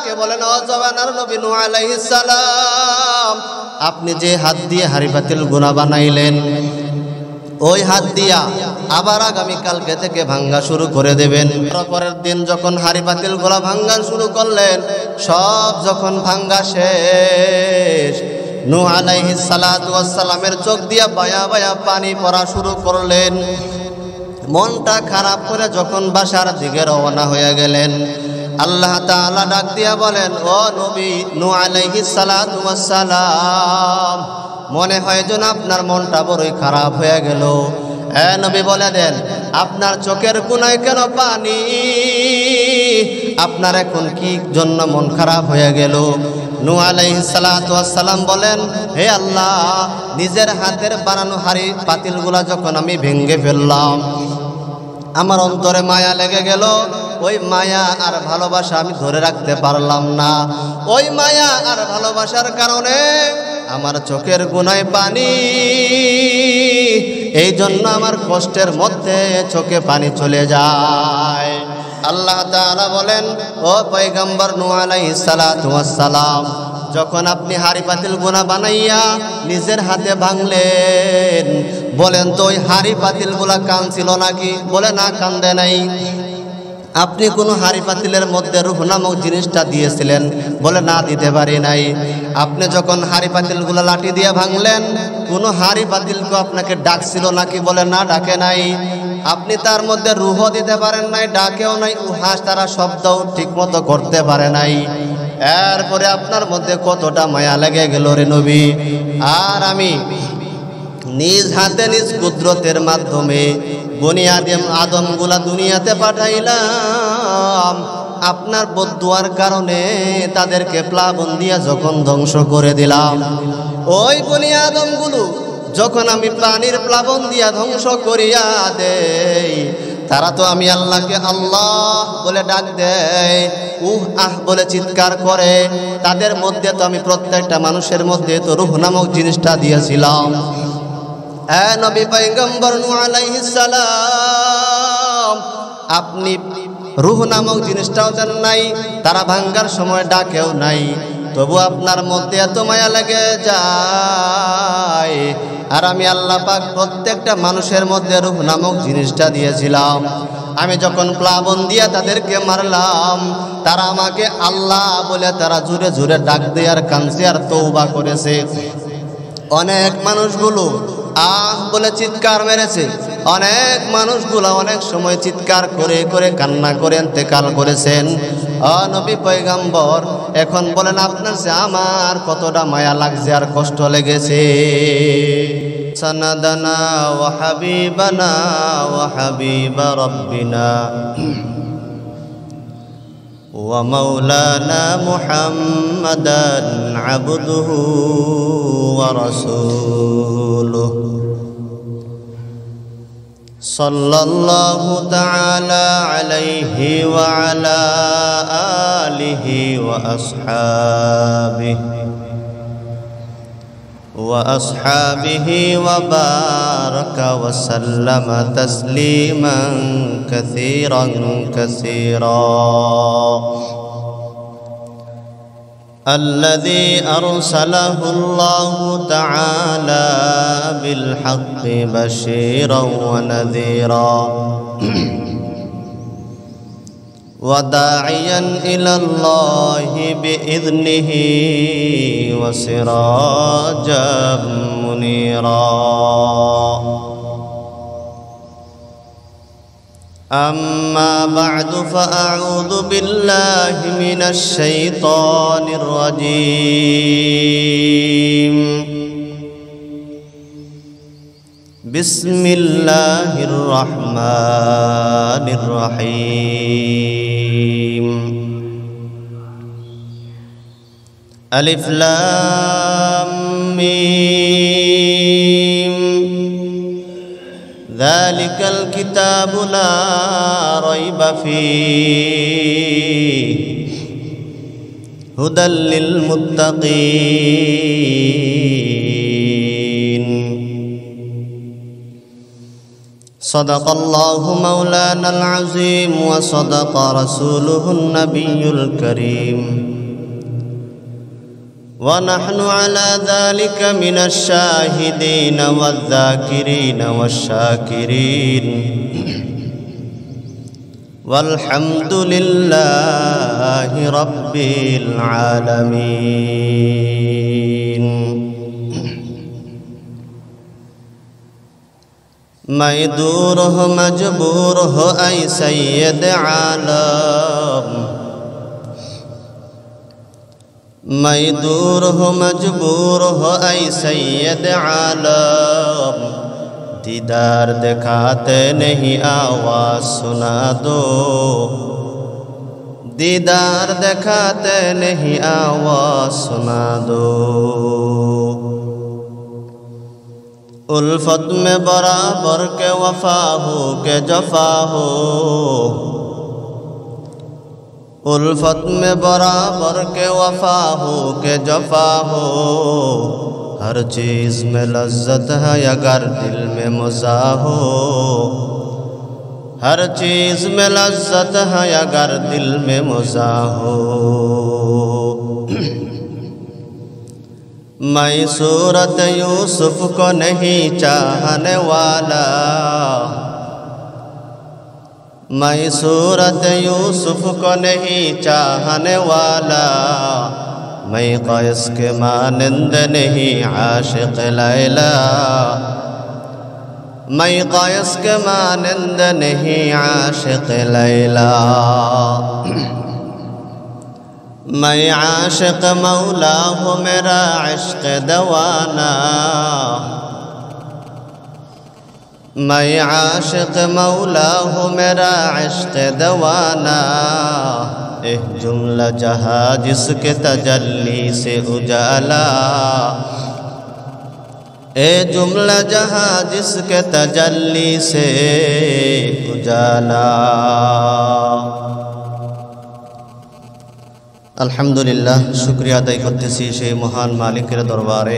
ডাকে বলেন, ও জবানার নবী নূহ আলাইহিস সালাম, আপনি যে হাত দিয়ে হাড়ি পাতিল গুনাহ বানাইলেন, ওই হাত দিয়া আবার আগামীকালকে থেকে ভাঙ্গা শুরু করে দেবেন। পরের দিন যখন হাড়ি পাতিল গুলা ভাঙ্গা শুরু করলেন, সব যখন ভাঙ্গা শেষ, নূহ আলাইহিস সালাতু ওয়াস সালামের চোখ দিয়া বায়া বায়া পানি পড়া শুরু করলেন। মনটা খারাপ করে যখন বাসার দিকে রওনা হয়ে গেলেন, আল্লাহ তাআলা ডাক দিয়া বলেন, ও নবী নূহ আলাইহিস সালাতু ওয়াস সালাম, মনে হয় যেন আপনার মনটা বড়ই খারাপ হয়ে গেল। নবী বলে দেন, আপনার চোখের কোনায় কেন পানি? আপনার এখন কি জন্য মন খারাপ হয়ে গেল? নূহ আলাইহিস সালাতু ওয়াস সালাম বলেন, হে আল্লাহ, নিজের হাতের বানানো হাড়ি পাতিলগুলা যখন আমি ভেঙে ফেললাম, আমার অন্তরে মায়া লেগে গেল। ওই মায়া আর ভালোবাসা আমি ধরে রাখতে পারলাম না। ওই মায়া আর ভালোবাসার কারণে আমার চোখের কোনায় পানি, এই জন্য আমার কষ্টের মধ্যে চোখে পানি চলে যায়। আল্লাহ তাআলা বলেন, ও পয়গম্বর নূহ আলাইহিস সালাতু ওয়াস সালাম, যখন আপনি হাড়ি পাতিল গুনাহ বানাইয়া নিজের হাতে ভাঙলেন, বলেন তো ওই হাড়ি পাতিল গুলা কাঁদছিল নাকি? বলে না, কান্দে নাই। আপনি কোনো হাড়ি পাতিলের মধ্যে রূহ নামক জিনিসটা দিয়েছিলেন? বলে না, দিতে পারি নাই। আপনি যখন হাড়ি পাতিলগুলো লাঠি দিয়ে ভাঙলেন, কোনো হাড়ি পাতিলকে আপনাকে ডাকছিল নাকি? বলে না, ডাকে নাই। আপনি তার মধ্যে রূহ দিতে পারেন নাই, ডাকেও নাই, উহাস তারা শব্দও ঠিক মতো করতে পারে নাই। এরপরে আপনার মধ্যে কতটা মায়া লেগে গেল রে নবী। আর আমি নিজ হাতে নিজ কুদরতের মাধ্যমে বনি আদমগুলা দুনিয়াতে পাঠাইলাম। আপনার বদদুয়ার কারণে তাদেরকে প্লাবন দিয়া যখন ধ্বংস করে দিলাম, ওই বনি আদমগুলো যখন আমি পানির প্লাবন দিয়া ধ্বংস করিয়া দেই, তারা তো আমি আল্লাহকে আল্লাহ বলে ডাক দেয়, উহ আহ বলে চিৎকার করে। তাদের মধ্যে তো আমি প্রত্যেকটা মানুষের মধ্যে তো রূহ নামক জিনিসটা দিয়েছিলাম। নবী পয়গম্বর নূহ আলাইহিস সালাম, আপনি রূহ নামক জিনিসটাও দেন নাই, তারা ভাঙ্গার সময় ডাকেও নাই, তবু আপনার মধ্যে এত মায়া লেগে যায়। আর আমি আল্লাহ পাক প্রত্যেকটা মানুষের মধ্যে রূহ নামক জিনিসটা দিয়েছিলাম। আমি যখন প্লাবন দিয়া তাদেরকে মারলাম, তারা আমাকে আল্লাহ বলে তারা জোরে জোরে ডাক দিয়ে আর কাঁদছে আর তওবা করেছে। অনেক মানুষগুলো আহ বলে চিৎকার মেরেছে, অনেক মানুষগুলো অনেক সময় চিৎকার করে করে কান্না করে ইন্তেকাল করেছেন। নবী পয়গম্বর, এখন বলেন আপনার সে আমার কতটা মায়া লাগছে আর কষ্ট লেগেছে। সানাদানা ওয়া হাবিবানা ওয়া হাবিবা রাব্বিনা ওয়া মাওলানা মুহাম্মাদান আবদুহু ওয়া রাসূলুহু সাল্লাল্লাহু তাআলা আলাইহি ওয়া আলা আলিহি ওয়া আসহাবিহি ওয়া বারাকা ওয়া সাল্লামা তাসলিমান কাসীরান কাসীরা। الذي أرسله الله تعالى بالحق بشيرا ونذيرا وداعيا إلى الله بإذنه وسراجا منيرا. أما بعد فأعوذ بالله من الشيطان الرجيم. بسم الله الرحمن الرحيم. ألف لام ميم. ذلك الكتاب لا ريب فيه هدى للمتقين. صدق الله مولانا العظيم وصدق رسوله النبي الكريم ونحن على ذلك من الشاهدين والذاكرين والشاكرين والحمد لله رب العالمين मैं दूर हो मजबूर हो ऐ सैयद आलम मैं दूर हो मजबूर हो ऐ सैयद आलम दीदार दिखाते नहीं आवाज़ सुना दो दीदार दिखाते नहीं आवाज़ सुना दो उल्फत में बराबर के वफा हो के जफा हो उल्फत में बराबर के वफा हो के जफा हो हर चीज़ में लज्जत है अगर दिल में मज़ा हो हर चीज़ में लज्जत है अगर दिल में मज़ा हो मैं सूरत यूसुफ को नहीं चाहने वाला मैं सूरत यूसुफ को नहीं चाहने वाला मैं क़ैस के मानंद नहीं आशिक़ लैला मैं क़ैस के मानंद नहीं आशिक़ लैला मैं आशिक़ मौला हूँ मेरा इश्क़ दवाना मैं आशिक़ मौला हूँ मेरा इश्क़ दवाना एह जुमला जहाँ जिसके तजल्ली से उजाला ए जुमला जहाँ जिसके तजल्ली से उजाला আলহামদুলিল্লাহ শুকরিয়া আদায় করতেছি সেই মহান মালিকের দরবারে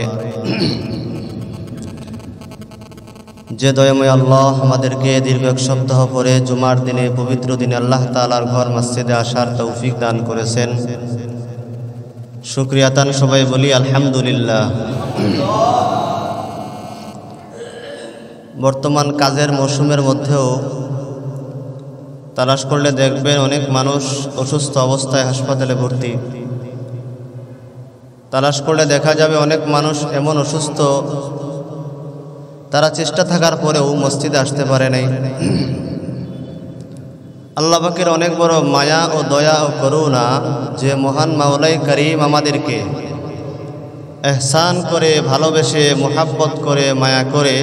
যে দয়াময় আল্লাহ আমাদেরকে দীর্ঘ এক সপ্তাহ পরে জুমার দিনে পবিত্র দিনে আল্লাহ তাআলার ঘর মসজিদে আসার তৌফিক দান করেছেন শুকরিয়া তান সবাই বলি আলহামদুলিল্লাহ বর্তমান কাজের মৌসুমের মধ্যেও তালাশ করলে দেখবেন অনেক মানুষ অসুস্থ অবস্থায় হাসপাতালে ভর্তি তালাশ করলে দেখা যাবে অনেক মানুষ এমন অসুস্থ তারা চেষ্টা থাকার পরেও মসজিদে আসতে পারে নাই আল্লাহ পাকের অনেক বড় মায়া ও দয়া ও করুণা যে মহান মাওলাই করিম আমাদেরকে ইহসান করে ভালোবেসে মোহাব্বত করে মায়া করে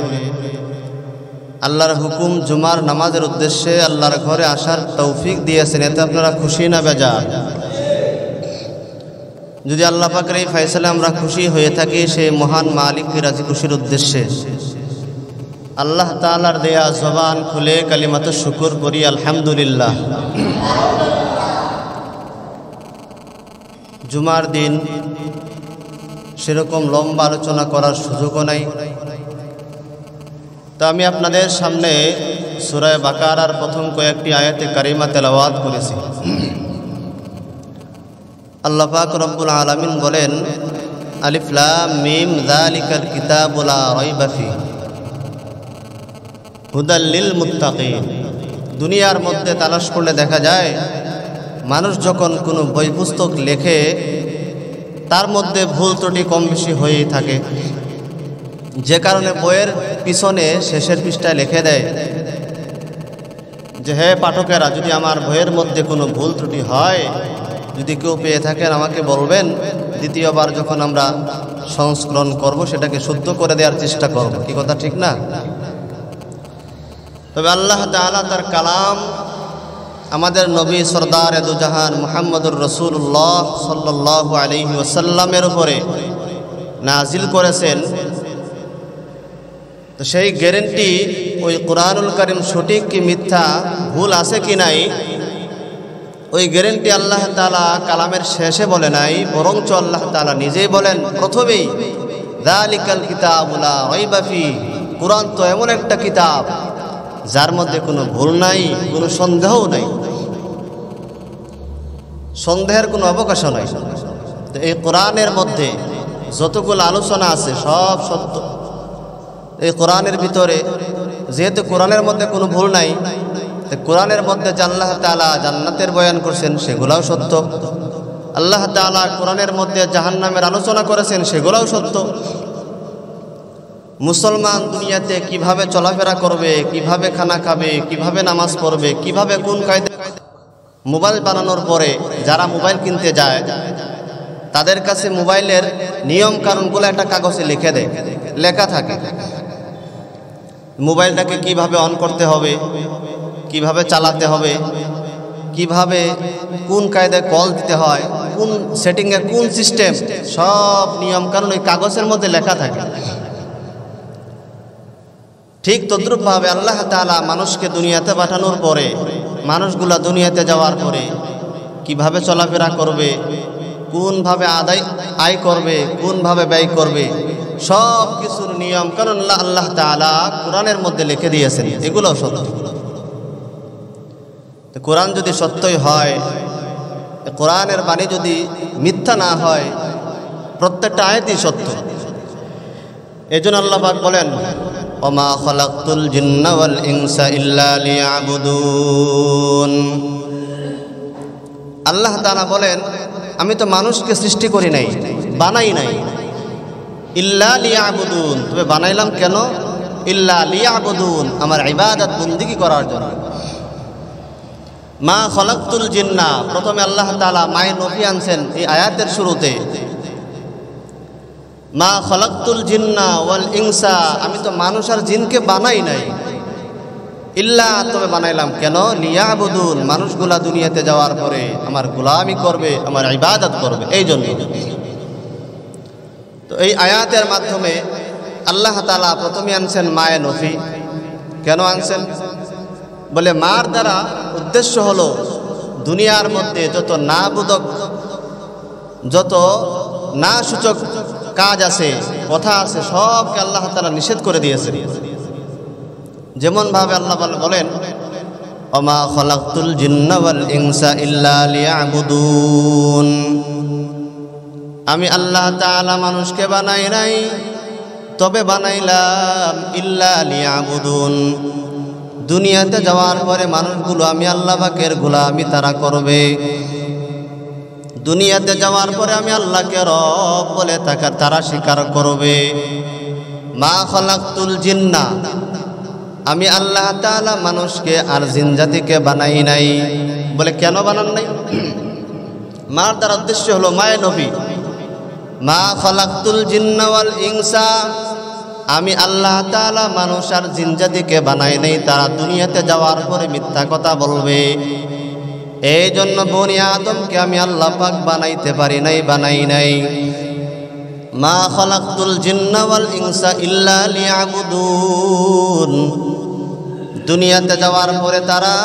আল্লাহর হুকুম জুমার নামাজের উদ্দেশ্যে আল্লাহর ঘরে আসার তৌফিক দিয়েছেন এতে আপনারা খুশি না বেজার যদি আল্লাহ পাকের এই ফয়সালা আমরা খুশি হয়ে থাকি সেই মহান মালিকের রাজি খুশির উদ্দেশ্যে আল্লাহ তাআলার দেয়া জবান খুলে কালিমাত শুকর করি আলহামদুলিল্লাহ জুমার দিন সেরকম লম্বা আলোচনা করার সুযোগও নাই তো আমি আপনাদের সামনে সূরা বাকারার প্রথম কয়েকটি আয়াতে কারিমা তেলাওয়াত করেছি আল্লাহ পাক রব্বুল আলামিন বলেন আলিফ লাম মিম যালিকাল কিতাবু লা রাইবা ফিহি হুদাল লিল মুত্তাকিন দুনিয়ার মধ্যে তালাশ করলে দেখা যায় মানুষ যখন কোনো বই পুস্তক লেখে তার মধ্যে ভুল ত্রুটি কম বেশি হয়েই থাকে যে কারণে বইয়ের পিছনে শেষের পৃষ্ঠায় লিখে দেয় যে হে পাঠকেরা যদি আমার বইয়ের মধ্যে কোনো ভুল ত্রুটি হয় যদি কেউ পেয়ে থাকেন আমাকে বলবেন দ্বিতীয়বার যখন আমরা সংস্করণ করব সেটাকে শুদ্ধ করে দেওয়ার চেষ্টা করব কি কথা ঠিক না তবে আল্লাহ তাআলা তার কালাম আমাদের নবী সরদার দু জাহান মুহাম্মদুর রাসূলুল্লাহ সাল্লাল্লাহু আলাইহি ওয়াসাল্লামের উপরে নাজিল করেছেন তো সেই গ্যারান্টি ওই কুরআনুল কারীম সঠিক কি মিথ্যা ভুল আছে কি নাই ওই গ্যারান্টি আল্লাহ তাআলা কালামের শেষে বলে নাই বরঞ্চ আল্লাহ তাআলা নিজেই বলেন প্রথমেই যালিকাল কিতাবু লা রাইবা ফিহি কুরআন তো এমন একটা কিতাব যার মধ্যে কোনো ভুল নাই, কোনো সন্দেহও নাই, সন্দেহের কোনো অবকাশও নাই। তো এই কোরআনের মধ্যে যতগুলো আলোচনা আছে সব সত্য। এই কোরআনের ভিতরে যেহেতু কোরআনের মধ্যে কোনো ভুল নাই, কোরআনের মধ্যে যে আল্লাহ তাআলা জান্নাতের বয়ান করছেন সেগুলাও সত্য, আল্লাহ তাআলা কোরআনের মধ্যে জাহান্নামের আলোচনা করেছেন সেগুলাও সত্য। মুসলমান দুনিয়াতে কিভাবে চলাফেরা করবে, কিভাবে খানা খাবে, কিভাবে নামাজ পড়বে, কিভাবে কোন কায়দা। মোবাইল বানানোর পরে যারা মোবাইল কিনতে যায় তাদের কাছে মোবাইলের নিয়ম কানুনগুলো একটা কাগজে লিখে দেয়, লেখা থাকে মোবাইলটাকে কিভাবে অন করতে হবে, কিভাবে চালাতে হবে, কিভাবে কোন কায়দায় কল দিতে হয়, কোন সেটিংয়ে কোন সিস্টেম, সব নিয়ম কানুন ওই কাগজের মধ্যে লেখা থাকে। ঠিক তদ্রূপভাবে আল্লাহ তাআলা মানুষকে দুনিয়াতে পাঠানোর পরে, মানুষগুলা দুনিয়াতে যাওয়ার পরে কিভাবে চলাফেরা করবে, কোনভাবে আয় করবে, কোনভাবে ব্যয় করবে, সব কিছুর নিয়ম কানুন আল্লাহ তাআলা কোরআনের মধ্যে লিখে দিয়েছেন। এগুলোও সত্য। কোরআন যদি সত্যই হয়, কোরআনের বাণী যদি মিথ্যা না হয়, প্রত্যেকটা আয়াতই সত্য। এজন্য আল্লাহ পাক বলেন, ওমা খালাকতুল জিন্না ওয়াল ইনসা ইল্লা লিয়াবুদুন। আল্লাহ তাআলা বলেন, আমি তো মানুষকে সৃষ্টি করি নাই, বানাই নাই, ইল্লা লিয়াবুদুন, তবে বানাইলাম কেন? ইল্লা লিয়াবুদুন, আমার ইবাদত বন্দেগী করার জন্য। মা খালাকতুল জিন্না, প্রথমে আল্লাহ তাআলা মায়ের নফি আনছেন এই আয়াতের শুরুতে। মা খালাকতুল জিন্না ওয়াল ইনসা, আমি তো মানুষ আর জিনকে বানাই নাই, ইল্লা, তবে বানাইলাম কেন? লিয়াবুদুন, মানুষগুলা দুনিয়াতে যাওয়ার পরে আমার গোলামি করবে, আমার ইবাদত করবে, এই জন্য। তো এই আয়াতের মাধ্যমে আল্লাহ তাআলা প্রথমে আনছেন মায়ের নফি। কেন আনছেন? বলে মার দ্বারা উদ্দেশ্য হলো দুনিয়ার মধ্যে যত না বোধক, যত না সূচক কাজ আছে, কথা আছে, সবকে আল্লাহ তাআলা নিষেধ করে দিয়েছেন। যেমন ভাবে আল্লাহ বলেন, ওমা খালাকতুল জিন্না ওয়াল ইনসা ইল্লা লিয়াবুদুন, আমি আল্লাহ তাআলা মানুষকে বানাই নাই, তবে বানাইলাম ইল্লা লিয়াবুদুন, দুনিয়াতে যাওয়ার পরে মানুষগুলো আমি আল্লাহ পাকের গোলামি তারা করবে। দুনিয়াতে যাওয়ার পরে আমি আল্লাহকে রব বলে তারা স্বীকার করবে। মা খালাকতুল জিন্না, আমি আল্লাহ তাআলা মানুষকে আর জিন জাতিকে বানাই নাই। বলে কেন বানান নাই? মার দ্বারা উদ্দেশ্য হলো মায়ে নবী। মা খালাকতুল জিন্না ওয়াল ইনসা, আমি আল্লাহ তাআলা মানুষ আর জিন জাতিকে বানাই নাই, তারা দুনিয়াতে যাওয়ার পরে মিথ্যা কথা বলবে। এই জন্য বনি আদমকে আমি আল্লাহ পাক বানাইতে পারি নাই, বানাই নাই। মা খালাকতুল জিন্না ওয়াল ইনসা ইল্লা লিয়াবুদুন, দুনিয়াতে যাওয়ার পরে তারা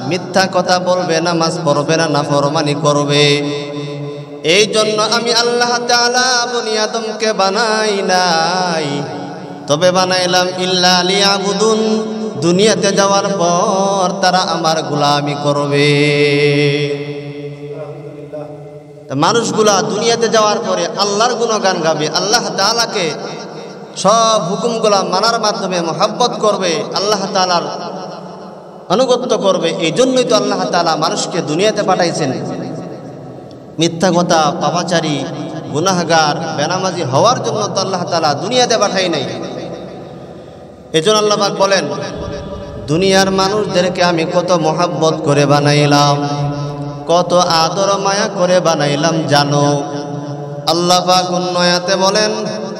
মিথ্যা কথা বলবে, নামাজ পড়বে না, নাফরমানি করবে। এই জন্য আমি আল্লাহ তাআলা বনি আদমকে বানাই নাই, তবে বানাইলাম ইল্লা লিয়াবুদুন, দুনিয়াতে যাওয়ার পর তারা আমার গোলামি করবে। মানুষগুলা দুনিয়াতে যাওয়ার পরে আল্লাহর গুণগান গাবে, আল্লাহ তাআলাকে সব হুকুমগুলা মানার মাধ্যমে মহব্বত করবে, আল্লাহ তাআলার আনুগত্য করবে। এই জন্যই তো আল্লাহ তাআলা মানুষকে দুনিয়াতে পাঠাইছেন। মিথ্যা কথা, পাপাচারী, গুনাহগার, বেনামাজি হওয়ার জন্য তো আল্লাহ তাআলা দুনিয়াতে পাঠাই নাই। এজন্য আল্লাহ পাক বলেন, দুনিয়ার মানুষদেরকে আমি কত মহব্বত করে বানাইলাম, কত আদর মায়া করে বানাইলাম জানো। আল্লাহ পাক অন্য আয়াতে বলেন,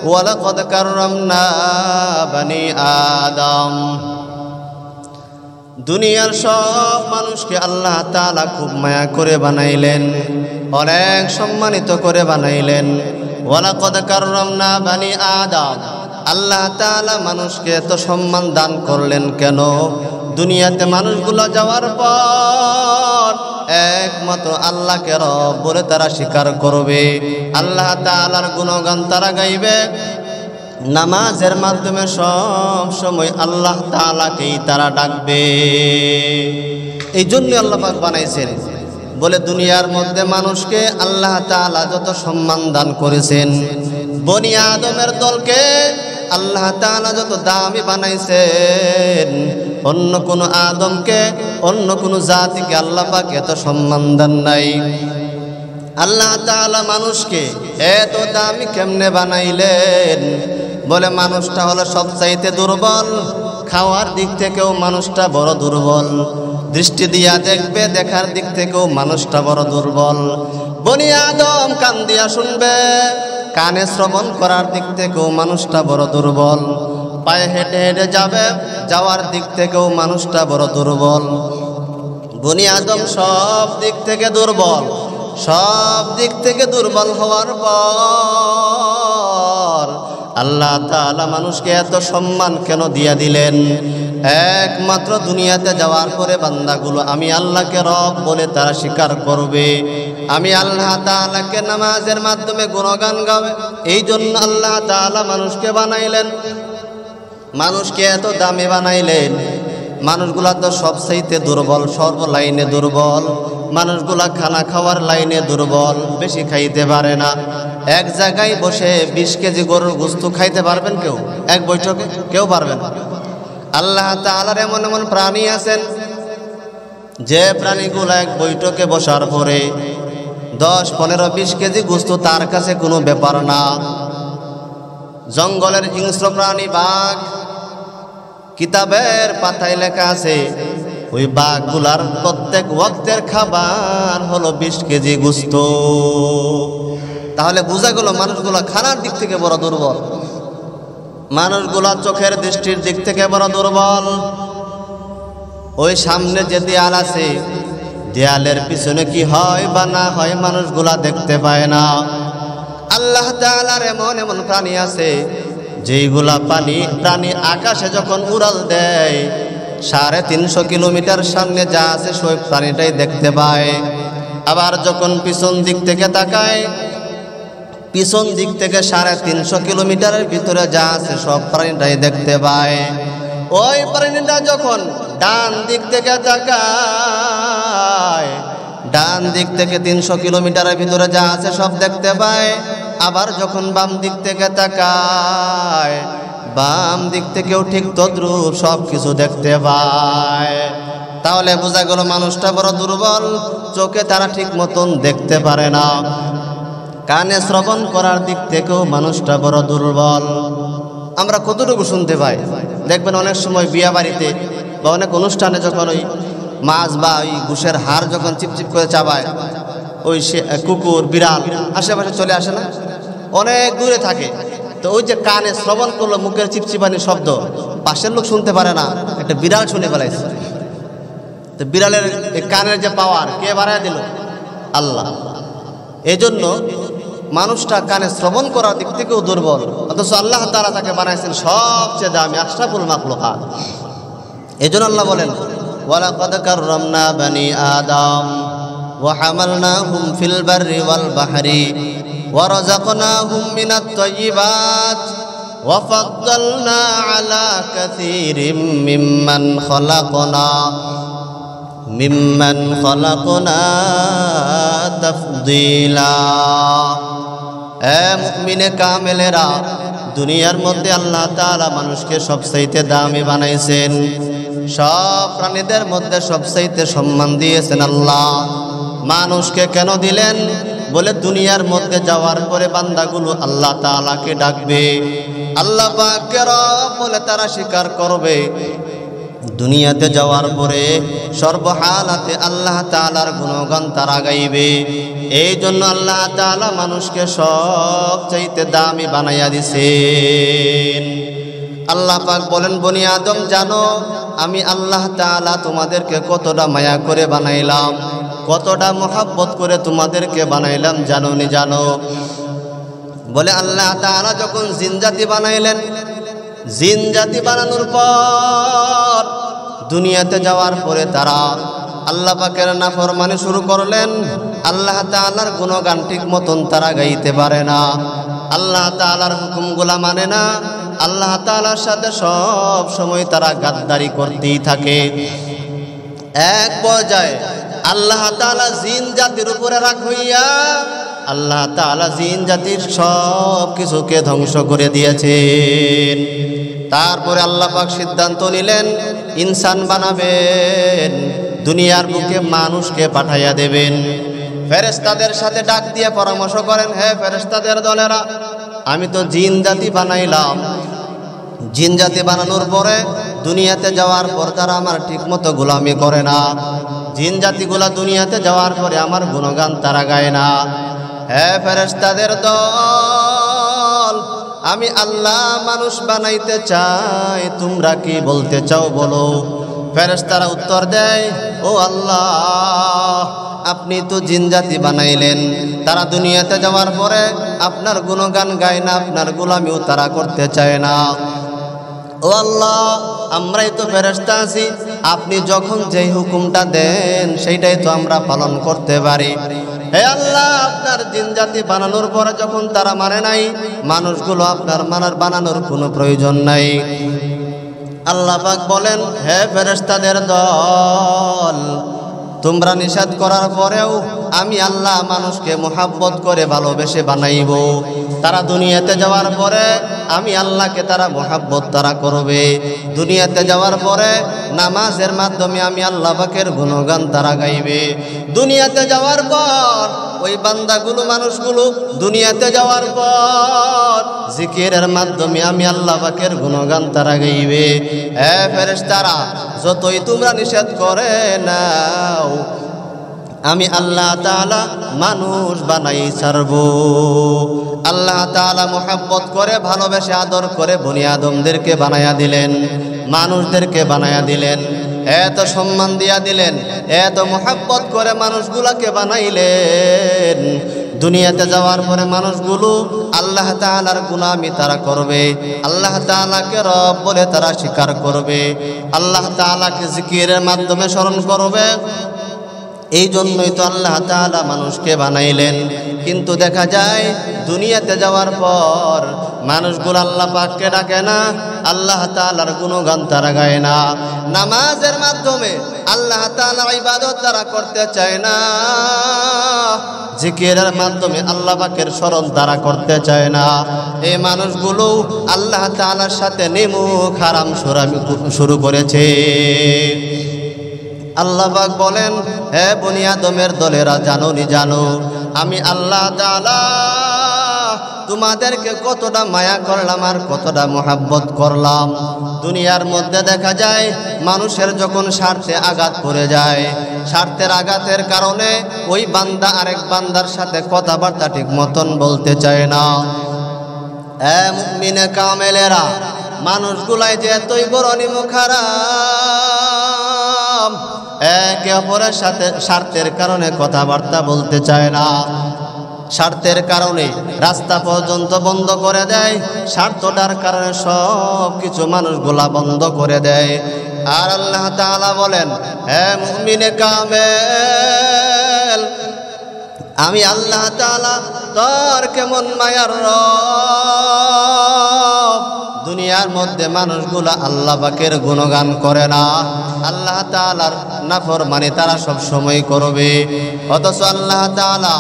ওয়ালাকাদ কাররামনা বানি আদম, দুনিয়ার সব মানুষকে আল্লাহ তাআলা খুব মায়া করে বানাইলেন, অনেক সম্মানিত করে বানাইলেন। ওয়ালাকাদ কাররামনা বানি আদম, আল্লাহ তাআলা মানুষকে এত সম্মান দান করলেন কেন? দুনিয়াতে মানুষগুলো যাওয়ার পর একমাত্র আল্লাহকে রব বলে তারা স্বীকার করবে, আল্লাহ তাআলার গুণগান তারা গাইবে, নামাজের মাধ্যমে সব সময় আল্লাহ তাআলাকেই তারা ডাকবে। এই জন্য আল্লাহ পাক বানাইছেন, বলে দুনিয়ার মধ্যে মানুষকে আল্লাহ তাআলা যত সম্মান দান করেছেন, বনি আদমের দলকে আল্লাহ তাআলা যত দামি বানাইছেন, অন্য কোনো আদমকে অন্য কোনো জাতিকে আল্লাহ পাক এত সম্মান দেন নাই। আল্লাহ তাআলা মানুষকে এত দামি কেমনে বানাইলেন? বলে মানুষটা হলো সবচাইতে দুর্বল, খাওয়ার দিক থেকেও মানুষটা বড় দুর্বল, দৃষ্টি দিয়া দেখবে, দেখার দিক থেকেও মানুষটা বড় দুর্বল। বনি আদম কান দিয়া শুনবে, কানে শ্রবণ করার দিক থেকেও মানুষটা বড় দুর্বল, পায়ে হেঁটে হেঁটে যাবে, যাওয়ার দিক থেকেও মানুষটা বড় দুর্বল। বনি আদম সব দিক থেকে দুর্বল, সব দিক থেকে দুর্বল হওয়ার পর আল্লাহ তাআলা মানুষকে এত সম্মান কেন দিয়া দিলেন? একমাত্র দুনিয়াতে যাওয়ার পরে বান্দাগুলো আমি আল্লাহকে রব বলে তারা স্বীকার করবে, আমি আল্লাহ তাআলাকে নামাজের মাধ্যমে গুণগান গাবে। এই জন্য আল্লাহ তাআলা মানুষকে বানাইলেন, মানুষকে এত দামি বানাইলেন। মানুষগুলা তো সবচাইতে দুর্বল, সর্ব লাইনে দুর্বল। মানুষগুলা খানা খাওয়ার লাইনে দুর্বল, বেশি খাইতে পারে না। এক জায়গায় বসে 20 কেজি গরুর গোশত খাইতে পারবেন কেউ? এক বৈঠকে কেউ পারবেন? আল্লাহ তাআলার এমন এমন প্রাণী আছেন যে প্রাণীগুলো এক বৈঠকে বসার পরে 10, 15, 20 কেজি গোশত তার কাছে কোনো ব্যাপার না। জঙ্গলের হিংস্র প্রাণী বাঘ, কিতাবের পাতায় লেখা আছে ওই বাঘগুলার প্রত্যেক ওয়াক্তের খাবার হলো 20 কেজি গোশত। তাহলে বোঝা গেল মানুষগুলা খানার দিক থেকে বড় দুর্বল, মানুষগুলা চোখের দৃষ্টির দিক থেকে বড় দুর্বল। ওই সামনে যে দেয়াল আছে, দেয়ালের পিছনে কি হয় বা না হয় মানুষগুলা দেখতে পায় না। আল্লাহ তাআলার এমন এমন প্রাণী আছে যেইগুলা প্রাণী আকাশে যখন উড়াল দেয় 350 কিলোমিটার সামনে যা আছে সেই প্রাণীটাই দেখতে পায়। আবার যখন পিছন দিক থেকে তাকায়, পিছন দিক থেকে 350 কিলোমিটারের ভিতরে যা আছে সব প্রাণীটাই দেখতে পায়। ওই প্রাণীটা যখন ডান দিক থেকে তাকায়, ডান দিক থেকে 300 কিলোমিটারের ভিতরে যা আছে সব দেখতে পায়। আবার যখন বাম দিক থেকে তাকায়, বাম দিক থেকেও ঠিক তদ্রূপ সব কিছু দেখতে পায়। তাহলে বোঝা গেল মানুষটা বড় দুর্বল, চোখে তারা ঠিক মতন দেখতে পারে না, কানে শ্রবণ করার দিক থেকেও মানুষটা বড় দুর্বল। আমরা কতটুকু শুনতে পাই? দেখবেন অনেক সময় বিয়া বাড়িতে বা অনেক অনুষ্ঠানে যখন ওই মাছ বা ওই ঘুষের হাড় যখন চিপচিপ করে চাবায়, ওই কুকুর বিড়াল আশেপাশে চলে আসে না, অনেক দূরে থাকে। তো ওই যে কানে শ্রবণ করলো মুখের চিপচিপানি শব্দ, পাশের লোক শুনতে পারে না, একটা বিড়াল শুনে ফেলাইছে। তো বিড়ালের এই কানের যে পাওয়ার কে বাড়ায় দিল? আল্লাহ। এই জন্য মানুষটা কানে শ্রবণ করার দিক থেকেও দুর্বল, অথচ আল্লাহ তাআলা তাকে বানাইছেন সবচেয়ে দামি, আশরাফুল মাখলুকাত। এই জন্য আল্লাহ বলেন, ওয়ালাকাদ কাররামনা বানি আদম ওয়া হামালনাহুম ফিল বাররি ওয়াল বাহরি ওয়া রাযাকনাহুম মিনাত তাইয়্যিবাত ওয়া ফাদ্দালনা আলা কাসীরিম মিম্মান খালাকনা তাফদীলা। এ মুমিনে কামেলেরা, দুনিয়ার মধ্যে আল্লাহ তাআলা মানুষকে সবচাইতে দামি বানাইছেন, সব প্রাণীদের মধ্যে সবচাইতে সম্মান দিয়েছেন আল্লাহ। মানুষকে কেন দিলেন? বলে দুনিয়ার মধ্যে যাওয়ার পরে বান্দাগুলো আল্লাহ তাআলাকে ডাকবে, আল্লাহ পাককে রব বলে তারা স্বীকার করবে। দুনিয়াতে যাওয়ার পরে সর্বহালাতে আল্লাহ তাআলার গুণগান তারা গাইবে। এই জন্য আল্লাহ তাআলা মানুষকে সবচাইতে দামি বানাইয়া দিছেন। আল্লাহ পাক বলেন, বনি আদম জানো আমি আল্লাহ তাআলা তোমাদেরকে কতটা মায়া করে বানাইলাম, কতটা মহব্বত করে তোমাদেরকে বানাইলাম জানোনি? জানো? বলে আল্লাহ তাআলা যখন জিনজাতি বানাইলেন, জিনজাতি বানানোর পর দুনিয়াতে যাওয়ার পরে তারা আল্লাহ পাকের নাফরমানি শুরু করলেন। আল্লাহ তাআলার গুণগান ঠিক মতন তারা গাইতে পারে না। আল্লাহ তাআলার হুকুমগুলা মানে না, আল্লাহ তাআলার সাথে সব সময় তারা গাদ্দারি করতেই থাকে। এক পর্যায়ে আল্লাহ তাআলা জিন জাতির উপরে রাগ হইয়া আল্লাহ তাআলা জিন জাতির সব কিছুকে ধ্বংস করে দিয়েছেন। তারপরে আল্লাহ পাক সিদ্ধান্ত নিলেন ইনসান বানাবেন, দুনিয়ার বুকে মানুষকে পাঠাইয়া দেবেন। ফেরেশতাদের সাথে ডাক দিয়ে পরামর্শ করেন, হে ফেরেশতাদের দলেরা, আমি তো জিন জাতি বানাইলাম, জিন জাতি বানানোর পরে দুনিয়াতে যাওয়ার পর তারা আমার ঠিকমতো গোলামি করে না, জিন জাতিগুলা দুনিয়াতে যাওয়ার পরে আমার গুণগান তারা গায় না। হে ফেরেশতাদের দল, আমি আল্লাহ মানুষ বানাইতে চাই, তোমরা কি বলতে চাও বলো। ফেরেশতারা উত্তর দেয়, ও আল্লাহ, আপনি তো জিন জাতি বানাইলেন, তারা দুনিয়াতে যাওয়ার পরে আপনার গুণগান গায় না, আপনার গোলামিও তারা করতে চায় না। ও আল্লাহ, আমরাই তো ফেরেশতা আছি, আপনি যখন যেই হুকুমটা দেন সেইটাই তো আমরা পালন করতে পারি। হে আল্লাহ, আপনার জিন জাতি বানানোর পরে যখন তারা মানে নাই, মানুষগুলো আপনার বানানোর কোনো প্রয়োজন নাই। আল্লাহ পাক বলেন, হে ফেরেশতাদের দল, তোমরা নিষেধ করার পরেও আমি আল্লাহ মানুষকে মোহাব্বত করে ভালোবেসে বানাইব। তারা দুনিয়াতে যাওয়ার পরে আমি আল্লাহকে তারা মোহাব্বত তারা করবে। দুনিয়াতে যাওয়ার পরে নামাজের মাধ্যমে আমি আল্লাহ পাকের গুণগান তারা গাইবে। দুনিয়াতে যাওয়ার পর ওই বান্দাগুলো মানুষগুলো দুনিয়াতে যাওয়ার পর জিকিরের মাধ্যমে আমি আল্লাহ পাকের গুণগান তারা গাইবে। হে ফেরেশতারা, যতই তোমরা নিষেধ করে নাও, আমি আল্লাহ তাআলা মানুষ বানাই ছাড়ব। আল্লাহ তাআলা মোহাব্বত করে ভালোবেসে আদর করে বনি আদমদেরকে বানায়া দিলেন, মানুষদেরকে বানায়া দিলেন, এত সম্মান দিয়া দিলেন, এত মোহাব্বত করে মানুষগুলাকে বানাইলেন। দুনিয়াতে যাওয়ার পরে মানুষগুলো আল্লাহ তাআলার গুনামি তারা করবে, আল্লাহ তাআলাকে রব বলে তারা স্বীকার করবে, আল্লাহ তাআলাকে জিকিরের মাধ্যমে স্মরণ করবে। এই জন্যই তো আল্লাহ তাআলা মানুষকে বানাইলেন। কিন্তু দেখা যায় দুনিয়াতে যাওয়ার পর মানুষগুলো আল্লাহ পাককে ডাকে না, আল্লাহ তাআলার গুণগান তারা গায় না, নামাজের মাধ্যমে আল্লাহ তাআলার ইবাদত তারা করতে চায় না, জিকিরের মাধ্যমে আল্লাহ পাকের স্মরণ তারা করতে চায় না। এই মানুষগুলো আল্লাহ তাআলার সাথে নিমুখ হারাম শুরু করেছে। আল্লাহ পাক বলেন, হে বনি আদমের দলেরা, জানো নি জানো আমি আল্লাহ তাআলা তোমাদেরকে কতটা মায়া করলাম আর কতটা মোহাব্বত করলাম। দুনিয়ার মধ্যে দেখা যায় মানুষের যখন স্বার্থে আঘাত পড়ে যায়, স্বার্থের আঘাতের কারণে ওই বান্দা আরেক বান্দার সাথে কথাবার্তা ঠিক মতন বলতে চায় না। মুমিনে কামেলেরা, মানুষগুলাই যে এতই বড় নিমুখ হারাম, একে অপরের সাথে স্বার্থের কারণে কথাবার্তা বলতে চায় না, স্বার্থের কারণে রাস্তা পর্যন্ত বন্ধ করে দেয়, স্বার্থটার কারণে সব কিছু মানুষগুলা বন্ধ করে দেয়। আর আল্লাহ তাআলা বলেন, হে মুমিনে কামেল, আমি আল্লাহ তাআলা তোর কেমন মায়ার রব। দুনিয়ার মধ্যে মানুষগুলা আল্লাহ পাকের গুণগান করে না, আল্লাহ তাআলার নাফরমানি তারা সব সময় করবে। অথচ আল্লাহ তাআলা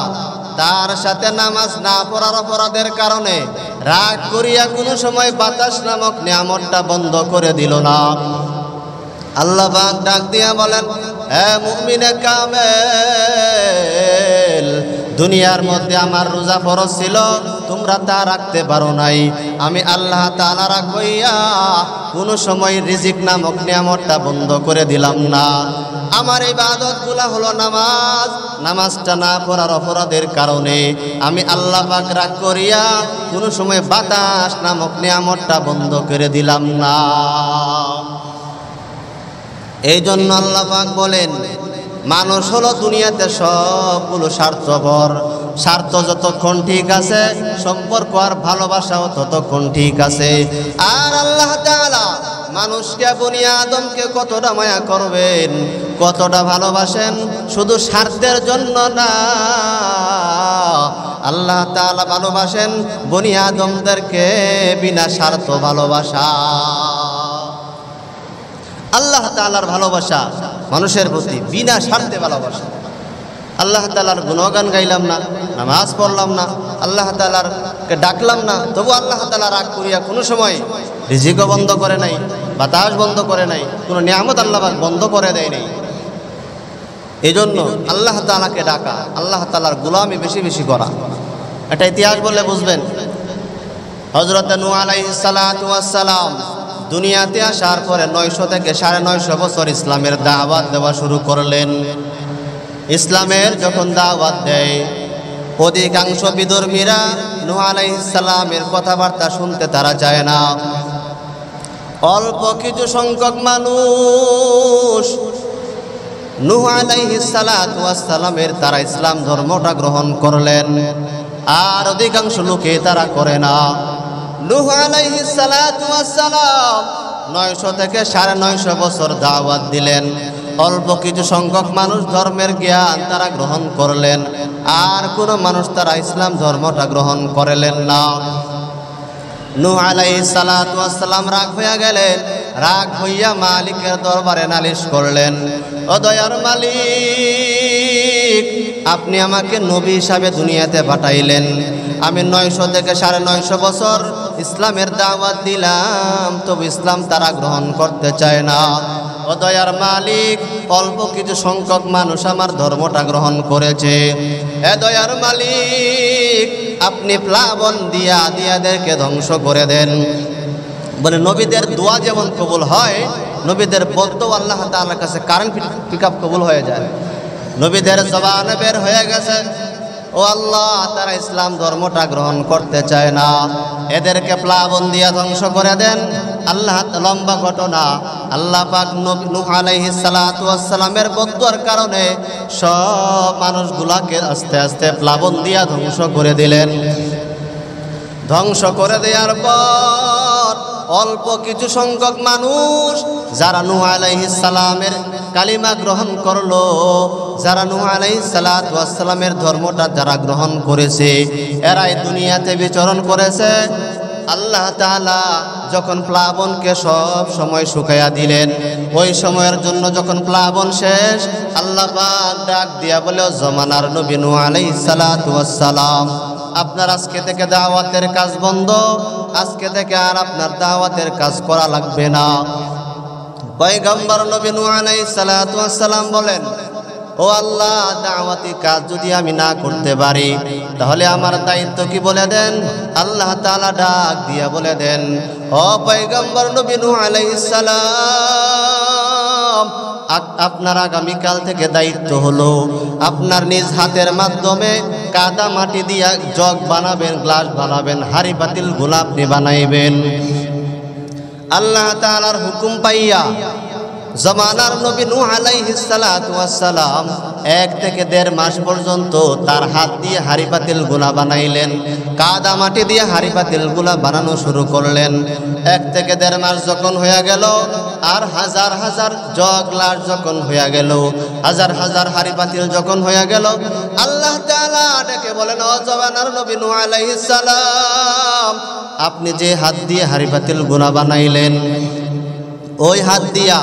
তার সাথে নামাজ না পড়ার অপরাধের কারণে রাগ করিয়া কোনো সময় বাতাস নামক নিয়ামতটা বন্ধ করে দিল না। আল্লাহ পাক ডাক দিয়া বলেন, হে মুমিনে কামেল, দুনিয়ার মধ্যে আমার রোজা ফরজ ছিল, তোমরা তা রাখতে পারো নাই, আমি আল্লাহ তাআলা রাগ হইয়া কোনো সময় রিজিক নামক নিয়ামতটা বন্ধ করে দিলাম না। আমার ইবাদতগুলা হলো নামাজ, নামাজটা না পড়ার অপরাধের কারণে আমি আল্লাহ পাক রাগ করিয়া কোনো সময় বাতাস নামক নিয়ামতটা বন্ধ করে দিলাম না। এই জন্য আল্লাহ পাক বলেন, মানুষ হলো দুনিয়াতে সবগুলো স্বার্থপর। স্বার্থ যতক্ষণ ঠিক আছে, সম্পর্ক আর ভালোবাসাও ততক্ষণ ঠিক আছে। আর আল্লাহ তাআলা মানুষকে বনি আদমকে কতটা মায়া করবেন, কতটা ভালোবাসেন, শুধু স্বার্থের জন্য না, আল্লাহ তাআলা ভালোবাসেন বনি আদমদেরকে বিনা স্বার্থ ভালোবাসা। আল্লাহ তাআলার ভালোবাসা মানুষের প্রতি বিনা স্বার্থে ভালোবাসা। আল্লাহ তাআলার গুণগান গাইলাম না, নামাজ পড়লাম না, আল্লাহ তাআলারকে ডাকলাম না, তবু আল্লাহ তাআলা রাগ করিয়া কোনো সময় রিজিকও বন্ধ করে নাই, বাতাস বন্ধ করে নাই, কোনো নিয়ামত আল্লাহ পাক বন্ধ করে দেয় নাই। এই জন্য আল্লাহ তাআলাকে ডাকা, আল্লাহ তাআলার গোলামি বেশি বেশি করা। এটা ইতিহাস বললে বুঝবেন। হযরত নূহ আলাইহিস সালাতু ওয়াস সালাম দুনিয়াতে আসার পরে 900 থেকে 950 বছর ইসলামের দাওয়াত দেওয়া শুরু করলেন। ইসলামের যখন দাওয়াত দেয়, অধিকাংশ বিধর্মীরা নূহ আলাইহিস সালামের কথাবার্তা শুনতে তারা চায় না। অল্প কিছু সংখ্যক মানুষ নূহ আলাইহিস সালাতু ওয়াস সালামের তারা ইসলাম ধর্মটা গ্রহণ করলেন, আর অধিকাংশ লোকে তারা করে না। নূহ আলাইহিস সালাতু ওয়াস সালাম 900 থেকে 950 বছর দাওয়াত দিলেন। অল্প কিছু সংখ্যক মানুষ ধর্মের জ্ঞান তারা গ্রহণ করলেন, আর কোনো মানুষ তারা ইসলাম ধর্মটা গ্রহণ করলেন না। নূহ আলাইহিস সালাতু ওয়াস সালাম রাগ হইয়া গেলেন। রাগ হইয়া মালিকের দরবারে নালিশ করলেন, ও দয়ার মালিক, আপনি আমাকে নবী হিসাবে দুনিয়াতে পাঠাইলেন, আমি 900 থেকে 950 বছর ইসলামের দাওয়াত দিলাম, তবে ইসলাম তারা গ্রহণ করতে চায় না। ও দয়ার মালিক, অল্প কিছু সংখ্যক মানুষ আমার ধর্মটা গ্রহণ করেছে। এ দয়ার মালিক, আপনি প্লাবন দিয়া দিয়াদেরকে ধ্বংস করে দেন। বলে নবীদের দোয়া যেমন কবুল হয়, নবীদের বলতেও আল্লাহ তাআলার কাছে কারেন্ট পিকআপ কবুল হয়ে যায়। নবীদের জবানে বের হয়ে গেছে, ও আল্লাহ, তারা ইসলাম ধর্মটা গ্রহণ করতে চায় না, এদেরকে প্লাবন দিয়া ধ্বংস করে দেন। আল্লাহ, লম্বা ঘটনা, আল্লাহ পাক নূহ আলাইহিস সালাতু ওয়াস সালামের বদদুয়ার কারণে সব মানুষগুলাকে আস্তে আস্তে প্লাবন দিয়া ধ্বংস করে দিলেন। ধ্বংস করে দেওয়ার পর অল্প কিছু সংখ্যক মানুষ যারা নূহ আলাইহিস সালামের কালিমা গ্রহণ করলো, যারা নূহ আলাইহিস সালাতু ওয়াস সালামের ধর্মটা যারা গ্রহণ করেছে, এরাই দুনিয়াতে বিচরণ করেছে। আল্লাহ তাআলা যখন প্লাবনকে সব সময় শুকাইয়া দিলেন, ওই সময়ের জন্য যখন প্লাবন শেষ, আল্লাহ পাক ডাক দিয়া বলে, জমানার নবী নূহ আলাইহিস সালাতু ওয়াস সালাম, আপনার আজকে থেকে দাওয়াতের কাজ বন্ধ, আজকে থেকে আর আপনার দাওয়াতের কাজ করা লাগবে না। পয়গম্বর নবী নূহ আলাইহিস সালাতু ওয়াস সালাম বলেন, ও আল্লাহ, দাওয়াতি কাজ যদি আমি না করতে পারি তাহলে আমার দায়িত্ব কি বলে দেন। আল্লাহ তাআলা ডাক দিয়া বলে দেন, ও পয়গম্বর নবী নূহ আলাইহিস সালাম, আপনার আগামীকাল থেকে দায়িত্ব হলো আপনার নিজ হাতের মাধ্যমে কাদা মাটি দিয়া জগ বানাবেন, গ্লাস বানাবেন, হাড়ি পাতিল গুলা আপনি বানাইবেন। আল্লাহ তাআলার হুকুম পাইয়া জমানার নবী নূহ আলাইহিস সালাতু ওয়াস সালাম 1 থেকে 1.5 মাস পর্যন্ত তার হাত দিয়ে হাড়ি পাতিল গুলা বানাইলেন, কাদা মাটি দিয়ে হাড়ি পাতিল গুলা বানানো শুরু করলেন। 1 থেকে 1.5 মাস যখন হয়ে গেল, আর হাজার হাজার জগ গ্লাস যখন হয়ে গেল, হাজার হাজার হাড়ি পাতিল যখন হয়ে গেল, আল্লাহ তাআলা ডেকে বলেন, ও জমানার নবী নূহ আলাইহিস সালাম, আপনি যে হাত দিয়ে হাড়ি পাতিল গুলা বানাইলেন, ওই হাত দিয়া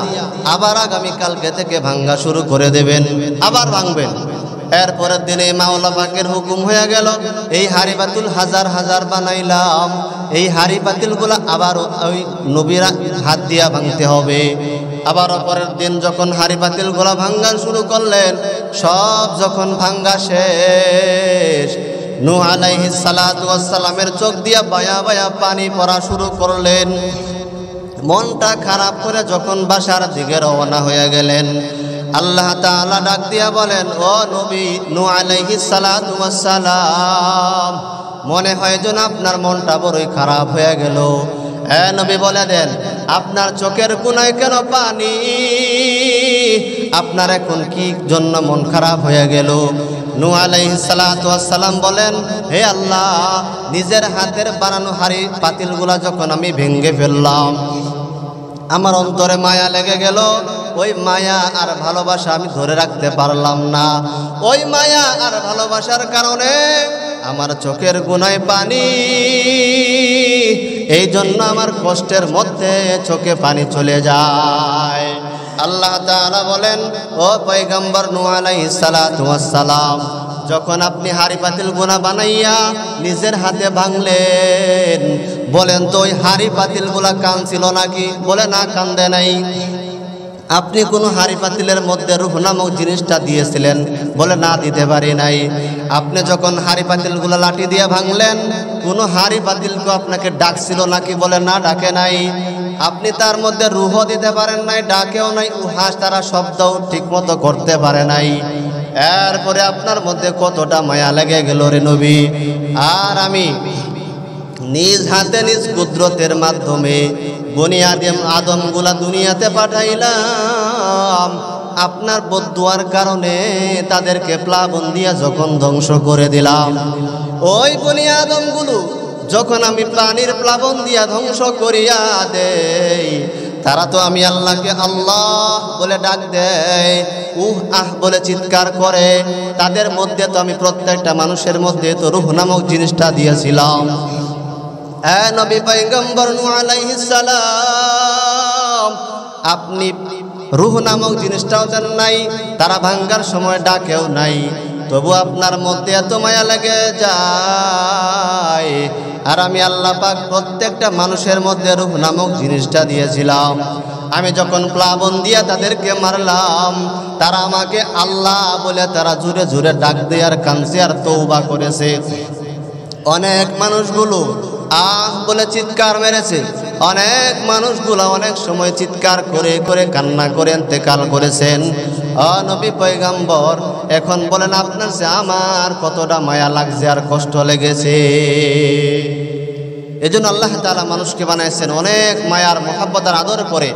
আবার আগামীকালকে থেকে ভাঙ্গা শুরু করে দেবেন, আবার ভাঙবেন। এরপরের দিনে মাওলা পাকের হুকুম হয়ে গেল, এই হাড়ি পাতিল হাজার হাজার বানাইলাম, এই হাড়ি পাতিলগুলো আবার ওই নবীরা হাত দিয়া ভাঙতে হবে। আবার পরের দিন যখন হাড়ি পাতিলগুলো ভাঙ্গা শুরু করলেন, সব যখন ভাঙ্গা শেষ, নূহ আলাইহিস সালাতু ওয়াস সালামের চোখ দিয়া বায়া বায়া পানি পড়া শুরু করলেন। মনটা খারাপ করে যখন বাসার দিকে রওনা হয়ে গেলেন, আল্লাহ তাআলা ডাক দিয়া বলেন, ও নবী নূহ আলাইহিস সালাতু ওয়াস সালাম, মনে হয় যেন আপনার মনটা বড়ই খারাপ হয়ে গেল। নবী বলে দেন, আপনার চোখের কোনায় কেন পানি? আপনার এখন কি জন্য মন খারাপ হয়ে গেল? নূহ আলাইহিস সালাতু ওয়াস সালাম বলেন, হে আল্লাহ, নিজের হাতের বানানো হাড়ি পাতিলগুলা যখন আমি ভেঙে ফেললাম, আমার অন্তরে মায়া লেগে গেল। ওই মায়া আর ভালোবাসা আমি ধরে রাখতে পারলাম না। ওই মায়া আর ভালোবাসার কারণে আমার চোখের গুনায় পানি, এই জন্য আমার কষ্টের মধ্যে চোখে পানি চলে যায়। আল্লাহ তাআলা বলেন, ও পয়গম্বর নূহ আলাইহিস সালাতু ওয়াস সালাম, যখন আপনি হাড়ি পাতিল গুনাহ বানাইয়া নিজের হাতে ভাঙলেন, বলেন তো ওই হাড়ি পাতিলগুলা কাঁদছিল নাকি? বলে না, কান্দে নাই। আপনি কোন হাড়ি পাতিলের মধ্যে রূহ নামক জিনিসটা দিয়েছিলেন? বলে না, দিতে পারি নাই। আপনি যখন হাড়ি পাতিলগুলো লাঠি দিয়ে ভাঙলেন, কোন হাড়ি পাতিলকে আপনাকে ডাকছিল নাকি? বলে না, ডাকে নাই। আপনি তার মধ্যে রূহ দিতে পারেন নাই, ডাকেও নাই, উহাস তারা শব্দও ঠিক মতো করতে পারে নাই। এরপরে আপনার মধ্যে কতটা মায়া লেগে গেল রে নবী। আর আমি নিজ হাতে নিজ কুদরতের মাধ্যমে বনি আদমগুলা দুনিয়াতে পাঠাইলাম, আপনার বদদুয়ার কারণে তাদেরকে প্লাবন দিয়া যখন ধ্বংস করে দিলাম, ওই বনি আদমগুলো যখন আমি পানির প্লাবন দিয়া ধ্বংস করিয়া দেই, তারা তো আমি আল্লাহকে আল্লাহ বলে ডাক দেয়, আহ বলে চিৎকার করে। তাদের মধ্যে তো আমি প্রত্যেকটা মানুষের মধ্যে তো রূহ নামক জিনিসটা দিয়েছিলাম। নবী পয়গম্বর নূহ আলাইহিস সালাম, আপনি রূহ নামক জিনিসটাও দেন নাই, তারা ভাঙ্গার সময় ডাকেও নাই, তবু আপনার মধ্যে এত মায়া লেগে যায়। আর আমি আল্লাহ পাক প্রত্যেকটা মানুষের মধ্যে রূহ নামক জিনিসটা দিয়েছিলাম। আমি যখন প্লাবন দিয়া তাদেরকে মারলাম, তারা আমাকে আল্লাহ বলে তারা জোরে জোরে ডাক দিয়ে আর কাঁদছে আর তওবা করেছে। অনেক মানুষগুলো আহ বলে চিৎকার মেরেছে, অনেক মানুষগুলো অনেক সময় চিৎকার করে করে কান্না করে ইন্তেকাল করেছেন। নবী পয়গম্বর, এখন বলেন আপনার যে আমার কতটা মায়া লাগছে আর কষ্ট লেগেছে। এজন্য আল্লাহ তাআলা মানুষকে বানাইছেন অনেক মায়ার মহব্বত আর আদর করে,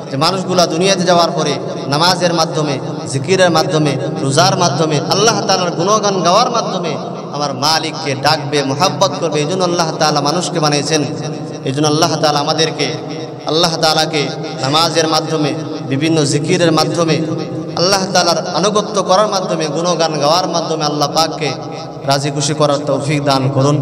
যে মানুষগুলা দুনিয়াতে যাওয়ার পরে নামাজের মাধ্যমে, জিকিরের মাধ্যমে, রোজার মাধ্যমে, আল্লাহ তাআলার গুণগান গাওয়ার মাধ্যমে আমার মালিককে ডাকবে, মহব্বত করবে। এই জন্য আল্লাহ তাআলা মানুষকে বানিয়েছেন। এই জন্য আল্লাহ তাআলা আমাদেরকে আল্লাহ তাআলাকে নামাজের মাধ্যমে, বিভিন্ন জিকিরের মাধ্যমে, আল্লাহ তাআলার আনুগত্য করার মাধ্যমে, গুণগান গাওয়ার মাধ্যমে আল্লাহ পাককে রাজি খুশি করার তৌফিক দান করুন।